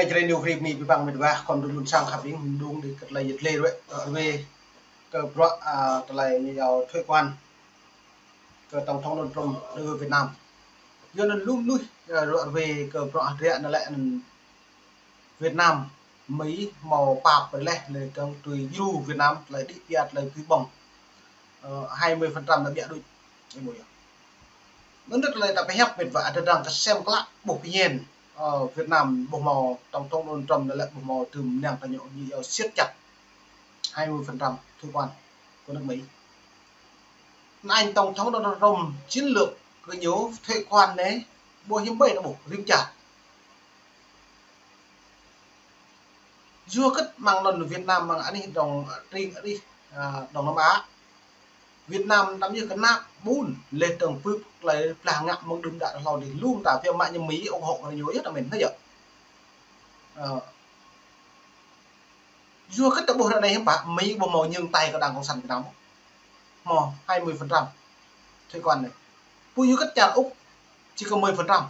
kira new grip ni bang medwa kon dun sang khaping dung di kat lai yit le re về cơ pro lại như giàu thuế quan cơ tổng thống Donald Trump đưa Việt Nam do nên luôn lui rồi về cơ pro hiện là lại Việt Nam Mỹ màu bạc với lại là trong tùy du Việt Nam lại đi biệt lại tùy bồng 20% là bịa đôi nó rất là phải hẹp Việt và rằng cái xem các bộ nhiên Việt Nam bộ màu tổng thống Donald Trump lại bộ màu từ nàng tài nhộn như siết chặt 20% thuế quan của nước Mỹ. Anh tổng thống Donald Trump chiến lược cứ nhớ thuế quan đấy bộ hiếm bảy là bộ riêng trả chưa cất mang lần Việt Nam bằng anh đồng riêng đi đồng Nam Á Việt Nam nắm như cái nắp bún lên tầng phước lại là ngạm mong đừng đã lò để luôn cả phía mạng như Mỹ ủng hộ là nhiều nhất là mình thấy vậy chưa cất được bộ này bác Mỹ bộ màu nhường tay của đảng cộng sản Việt Nam mò 20% thuế quan này vui như cất chặt Úc chỉ có 10%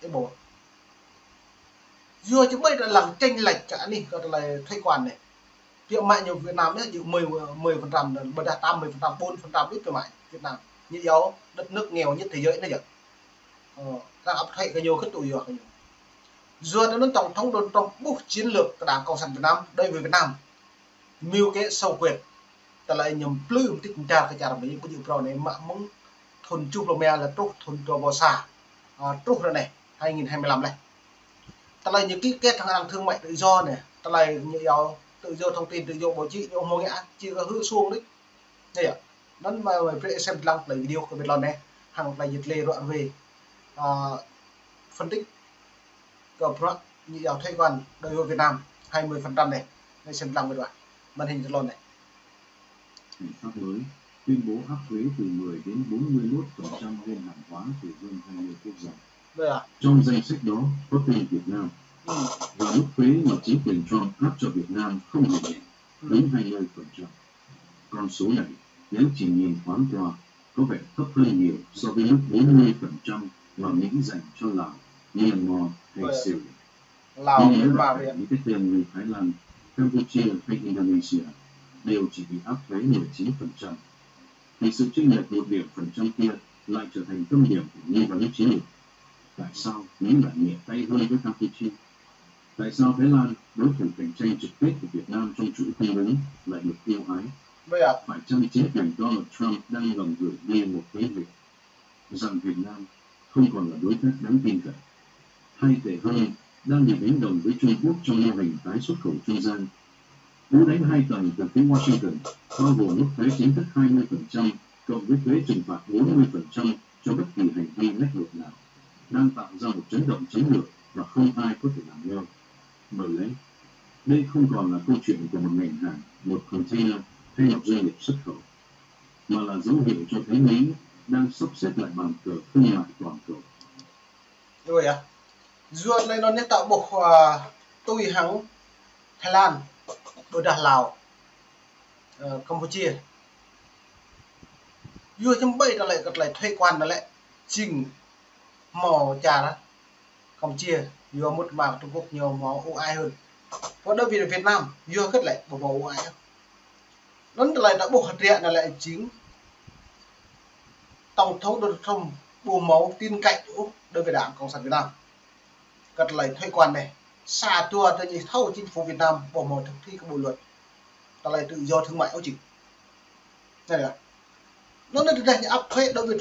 cái bộ vừa chúng bây là làm chênh lệch cả đi gọi là thuế quan này tiệm mạng nhiều Việt Nam ấy chịu 10% bật đạt 80% 4% ít về mạng Việt Nam như yếu đất nước nghèo nhất thế giới này vậy các áp thuế cái nhiều cái tụi rồi vừa nó tổng thống Donald Trump bút chiến lược của đảng cộng sản Việt Nam đây về Việt Nam mưu cái sâu quyệt ta lại nhầm plư tích tra cái trả mấy cái pro này mà muốn thôn chung là trúc thôn cho bò xà trúc rồi này 2025 này ta lại những cái thằng thương mại tự do này ta lại nhiều tự do thông tin tự do báo chí ông ngồi ngã chỉ có hư xuống đấy đây ạ nó mà về xem lăng lấy video của Việt Nam này hàng là dịch lệ đoạn về phân tích của pro như giàu thuế quan đối với Việt Nam 20% này đây xem lăng về đoạn màn hình Việt Nam này Cảnh sát mới tuyên bố áp thuế từ 10 đến 41% lên hàng hóa từ hơn 20 quốc gia. Trong danh sách đó có tên Việt Nam và mức thuế mà chính quyền Trump áp cho Việt Nam không hề nhẹ đến 20%. Con số này nếu chỉ nhìn thoáng qua có vẻ thấp hơn nhiều so với mức 40% mà Mỹ dành cho Lào, Myanmar hay Syria. Nhưng nếu đặt cả những cái tên như Thái Lan, Campuchia hay Indonesia đều chỉ bị áp thuế 19%, thì sự chênh lệch 1 điểm phần trăm kia lại trở thành tâm điểm của nghi vấn chiến lược. Tại sao Mỹ lại nhẹ tay hơn với Campuchia? Tại sao Thái Lan, đối thủ cạnh tranh trực tiếp của Việt Nam trong chuỗi cung ứng, lại được yêu ái? Phải chăng chính quyền Donald Trump đang ngầm gửi đi một tín hiệu rằng Việt Nam không còn là đối tác đáng tin cậy? Hay tệ hơn, đang bị đánh đồng với Trung Quốc trong mô hình tái xuất khẩu trung gian? Cú đánh 2 tầng từ phía Washington, bao gồm mức thuế chính thức 20% cộng với thuế trừng phạt 40% cho bất kỳ hành vi lách luật nào, đang tạo ra một chấn động chiến lược và không ai có thể làm ngơ. Bởi lẽ, đây không còn là câu chuyện của một ngành hàng, một container hay một doanh nghiệp xuất khẩu, mà là dấu hiệu cho thấy Mỹ đang sắp xếp lại bàn cờ thương mại toàn cầu. Rồi à? Ruột này nó nên tạo bộ tôi hắng Thái Lan, đối đà Lào, Campuchia. Vừa trong bây là lại thuê quan là lại trình mò trà đó Campuchia vừa một mảng Trung Quốc nhiều máu ưu ái hơn. Còn đối với Việt Nam vừa kết lại bộ máu ưu ái hơn. Nó lại đã bộ hạt điện là lại chính tổng thống Donald Trump bộ máu tin cậy đối với đảng Cộng sản Việt Nam. Cất lại thuê quan này xa tua tới như thâu chính phủ Việt Nam bộ máu thực thi các bộ luật ta lại tự do thương mại áo chỉnh này là nó nên được áp thuế đối với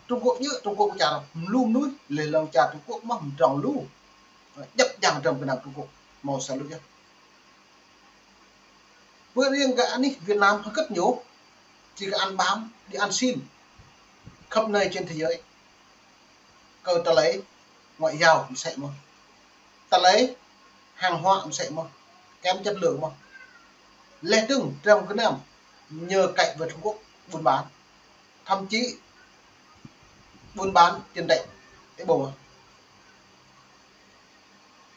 Trung Quốc như Trung Quốc trả luôn núi lên lòng trả Trung Quốc mà trồng luôn dập dàng trong cái nào Trung Quốc màu xanh luôn chứ với riêng cả anh Việt Nam cất nhố chỉ có ăn bám đi ăn xin khắp nơi trên thế giới cơ ta lấy ngoại giao cũng sẽ mà ta lấy hàng hóa cũng sẽ mà kém chất lượng mà lẽ từng trong cái nào nhờ cạnh với Trung Quốc buôn bán thậm chí buôn bán tiền tệ cái bộ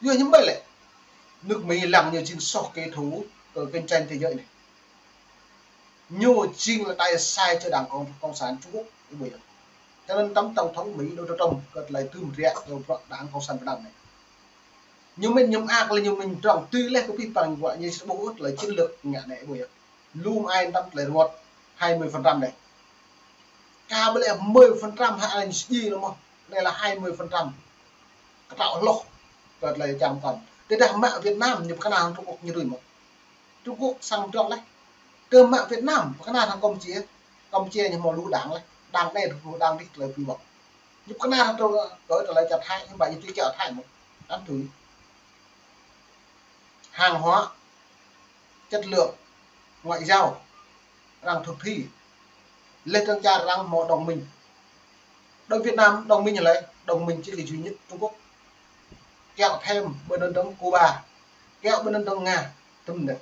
vừa những vậy lại nước Mỹ làm nhiều chuyện so kế thú ở kinh tranh thế giới này nhiều chuyện là tay sai cho đảng cộng sản Trung Quốc cái buổi cho nên tổng thống Mỹ Donald Trump cất lại từ một rẽ rồi đảng cộng sản Việt Nam này nhưng mình ác là nhưng mình trọng tư lên cái bằng gọi như bố là chiến lược ngã này bởi luôn ai năm lấy một 20% này cao với lại 10% hạ là gì đúng không, đây là 20% tạo lỗ rồi lại chẳng còn thế là mạng Việt Nam nhập cái nào Trung Quốc như đuổi một Trung Quốc sang trọng đấy cơ mạng Việt Nam cái nào thằng Campuchia nhưng mà lũ đáng đấy đang đây đang đi lời quy vọng giúp cái nào thằng tôi trở lại chặt hai nhưng mà như chợ thay một ăn thử hàng hóa chất lượng ngoại giao rằng thực thi lên trang tra rằng một đồng minh đối Việt Nam đồng minh là lấy đồng minh chỉ là duy nhất Trung Quốc kéo thêm bên đơn đông Cuba kéo bên đơn đông Nga tâm đấy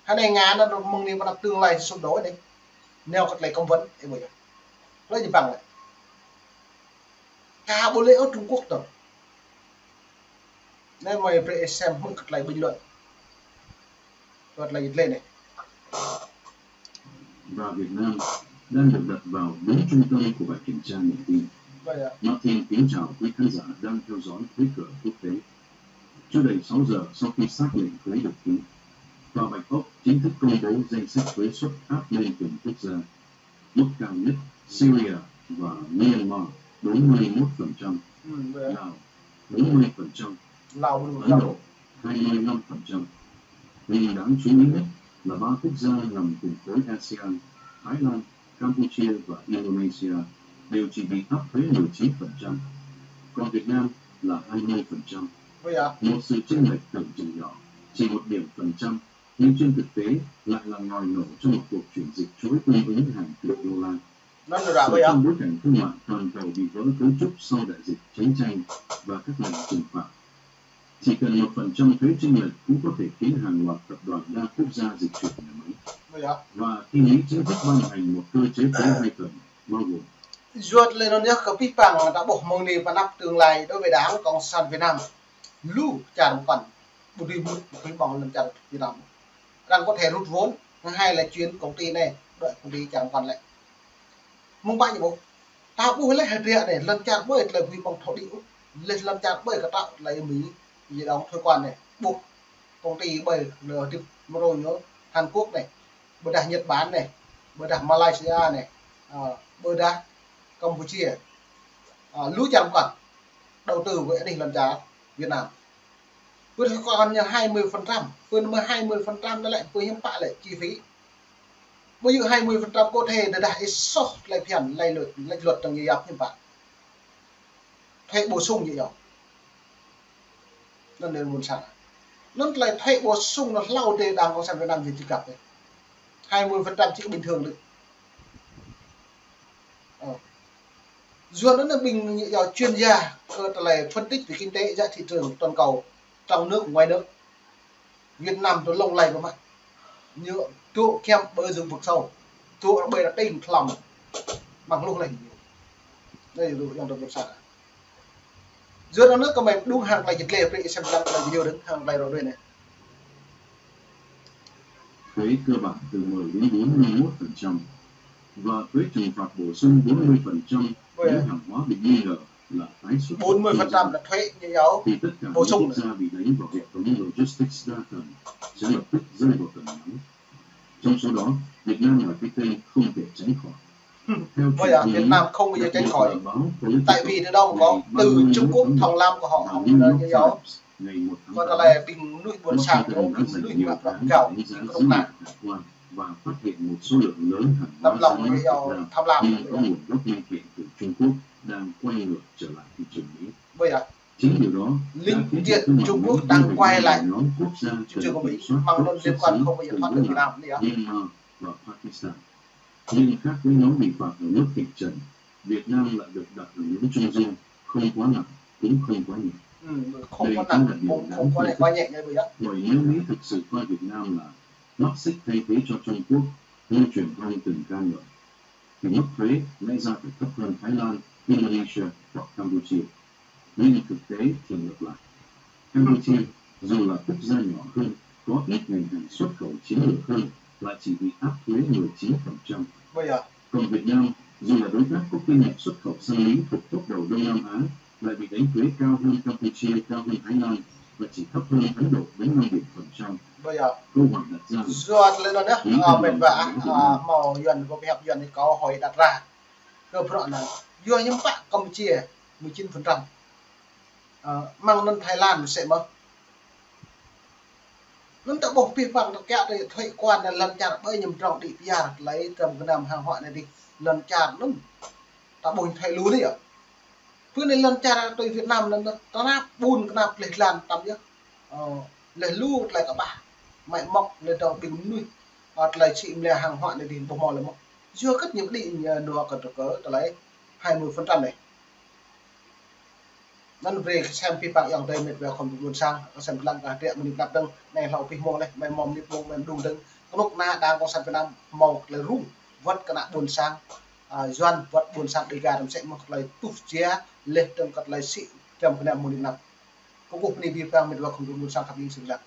hai này Nga nó mong niệm vào tương lai sụp đổ đấy neo các lấy công vấn để bây giờ lấy gì bằng lại cả bộ lễ ở Trung Quốc rồi nên mày phải xem một các lấy bình luận rồi lấy lên này và Việt Nam đang được đặt vào đúng trung tâm của bài kiểm tra niềm tin. Martin kính chào quý khán giả đang theo dõi Thế cờ quốc tế. Chưa đầy 6 giờ sau khi xác lệnh thuế được ký, Tòa Bạch Ốc chính thức công bố danh sách thuế suất áp lên từng quốc gia. Mức cao nhất Syria và Myanmar 41%, Lào 40%, Ấn Độ 25%. Nhưng đáng chú ý nhất là 3 quốc gia nằm cùng khối ASEAN, Thái Lan, Campuchia và Indonesia đều chỉ bị áp thuế 19%, còn Việt Nam là 20%. Một sự chênh lệch tưởng chừng nhỏ, chỉ 1 điểm phần trăm, nhưng trên thực tế lại là ngòi nổ trong một cuộc chuyển dịch chuỗi cung ứng hàng triệu đô la. Trong bối cảnh thương mại toàn cầu bị vỡ cấu trúc sau đại dịch, chiến tranh và các lệnh trừng phạt, chỉ cần 1% thuế chênh lệch cũng có thể khiến hàng loạt tập đoàn đa quốc gia dịch chuyển nhà máy. Và khi Mỹ chính thức ban hành một cơ chế thuế 2 tầng bao gồm ruột lên nó nhớ có biết bằng đã bộ mong đi và năm tương lai đối với Đảng Cộng sản Việt Nam lưu trả một phần một đi một cái bằng lần trả Việt Nam đang có thể rút vốn hay là chuyến công ty này đợi công ty trả một phần lại mong bao nhiêu bộ tao cũng lấy hệ địa để lần trả bởi là vì bằng thổ địa lên lần trả bởi các tạo lấy Mỹ gì đó thôi quan này buộc công ty bởi lừa tiếp rồi nữa Hàn Quốc này bởi đảng Nhật Bản này bởi đảng Malaysia này bởi đảng Campuchia lũ chẳng còn đầu tư với đình lần trả Việt Nam với còn 20% với 20% đó lại với hiếm phạ lại chi phí bây giờ 20% có thể là đại số lại phiền lại luật trong nhiều hiếm phạ thuế bổ sung như vậy nên đến muốn sản nó lại thuế bổ sung nó lâu để Đảng Cộng sản Việt Nam gì chỉ gặp này 20% chỉ bình thường được Duân nó là bình như chuyên gia là phân tích về kinh tế giá thị trường toàn cầu trong nước ngoài nước Việt Nam tôi lông lầy của mặt như tụ kem bơi rừng vực sâu tụ bơi là đầy lòng bằng lông lầy đây là dòng đồng sản Duân nó có mày đúng hàng này dịch lệ xem là video đứng hàng này rồi đây này thuế cơ bản từ 10 đến 41% và thuế trừng phạt bổ sung 40% nếu hàng hóa bị nghi ngờ là tái xuất 40% là thuế như nhau thì tất cả bổ sung quốc gia bị đánh vào hệ thống logistics đa tầng sẽ lập tức rơi vào tầm ngắm. Trong số đó, Việt Nam là cái tên không thể tránh khỏi. Bây giờ Việt Nam không bao giờ tránh khỏi tại vì từ đâu có từ Trung Quốc thòng lam của họ như nhau và là bình nuôi buôn sản của nuôi ngọc và cào lúc nào và phát hiện một số lượng lớn hàng hóa tham lam có nguồn gốc nguyên kiện từ Trung Quốc đang quay ngược trở lại thị trường Mỹ. Bây giờ chính điều đó linh kiện Trung Quốc đang quay lại thị trường của Mỹ mang luôn liên quan không bao giờ thoát được Việt Nam nữa. Myanmar và Pakistan. Nhưng khác với nhóm bị phạt ở mức kịch trần, Việt Nam lại được đặt ở ngưỡng trung dung, không quá nặng cũng không quá nhẹ. Không có nặng không có lại quá nhẹ như vậy đó. Bởi nếu Mỹ thực sự coi Việt Nam là mắt xích thay thế cho Trung Quốc như truyền thông từng ca ngợi, thì mức thuế lẽ ra phải thấp hơn Thái Lan, Indonesia hoặc Campuchia. Nhưng thực tế thì ngược lại. Campuchia dù là quốc gia nhỏ hơn, có ít ngành hàng xuất khẩu chiến lược hơn, lại chỉ bị áp thuế 19%. Còn Việt Nam dù là đối tác có kim ngạch xuất khẩu sang Mỹ thuộc top đầu Đông Nam Á, lại bị đánh thuế cao hơn Campuchia, cao hơn Thái Lan, và chỉ thấp hơn Ấn Độ đến 5 điểm phần trăm. Bây giờ câu hỏi đặt ra do lên đó mình vả màu dần của hẹp dần thì có hỏi đặt ra cơ bản là do những bạn Campuchia 19% mang lên Thái Lan sẽ mất nó đã bộc pi bằng nó kẹo thì thuế quan là lần chặt bởi nhầm trọng đi ra lấy tầm cái nằm hàng hoại này đi lần chặt nó ta bồi thay lú đi ạ cứ nên lần chặt tôi Việt Nam lần nó nắp bùn cái nắp lịch làm tầm chứ lấy lú lại cả bà mày mọc lên đầu bình nuôi hoặc là chị là hàng hoại này thì bột mò là mọc chưa cất những định nửa cỡ cỡ lấy 20% này nên về xem pi bằng yang đây mình về không buồn sang xem lăng cả tiệm mình đặt đằng này là pi mong này mày mong đi mong mình đủ đằng lúc na đang có sản Việt Nam màu là rung vật cái nạn buồn sang doan vật buồn sang đi gà sẽ một lời tụt chia lên trong các lời sĩ trong cái nào một điểm nào có cuộc này vi phạm mình về không buồn sang thập niên sinh ra